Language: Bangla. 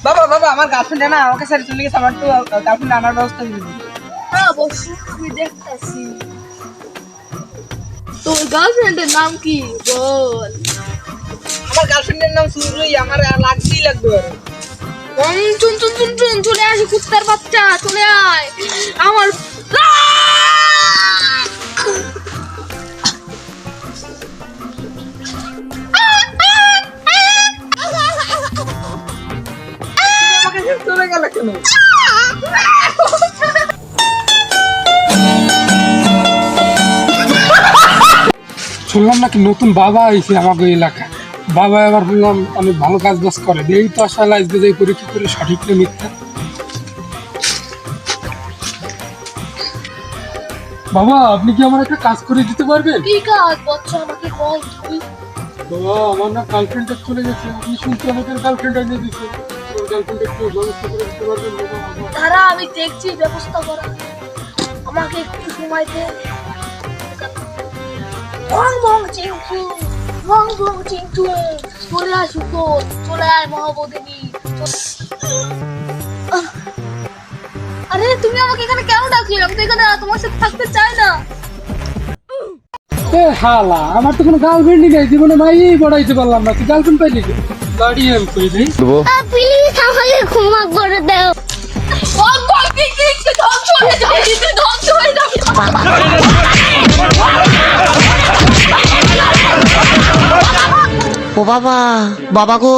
বাবা বাবা আমার গার্লফ্রেন্ড না আমাকে ছেড়ে চলে গেছে, আমার তো গার্লফ্রেন্ড আনার ব্যবস্থা করে দিন। হ্যাঁ বসু, আমি দেখতেছি। তোর গার্লফ্রেন্ডের নাম কি বল? আমার গার্লফ্রেন্ডের নাম সুরুই, আমার লাগতেই লাগবে। চুন চুন চুন চুন, চলে আসি কুত্তার বাচ্চা, চলে আয় আমার। আমাকে ছেড়ে চলে গেল কেন? শুনলাম নাকি নতুন বাবা আইছে আমাকে এলাকায়। বাবা আবার বললাম অনেক ভালো কাজ বাজ করে, এই তো আসলে আজকে যাই পরীক্ষা করে সঠিক না মিথ্যা। বাবা আপনি কি আমার একটা কাজ করে দিতে পারবেন? কি কাজ বাচ্চা, আমাকে বল তুই। বাবা আমার না গার্লফ্রেন্ড চলে গেছে, আপনি শুনতে অনেকের গার্লফ্রেন্ড এনে দিচ্ছে, গার্লফ্রেন্ড একটু ব্যবস্থা করে দিতে পারবেন বাবা? তারা আমি দেখছি ব্যবস্থা করা, আমাকে একটু সময় দে। ভং ভং চিংচু, ভং ভং চিংচু, চলে আসু তো, চলে আয় মহাবোধিনী। আরে তুমি আমাকে এখানে কেন ডাকলে? আমি তো এখানে তোমার সাথে থাকতে চাই না। এ হালা, আমার তো কোনো গার্লফ্রেন্ডই নেই, জীবনে মাইই পড়াইতে পারলাম না, তুই গার্লফ্রেন্ড পাইলি কি? গাড়ি আমি কই দেই প্লিজ আমাকে ক্ষমা করে দাও। ভং ভং চিংচু, ধ্বংস হয়ে যাবে, ধ্বংস হয়ে যাবে। ও বাবা, বাবা গো।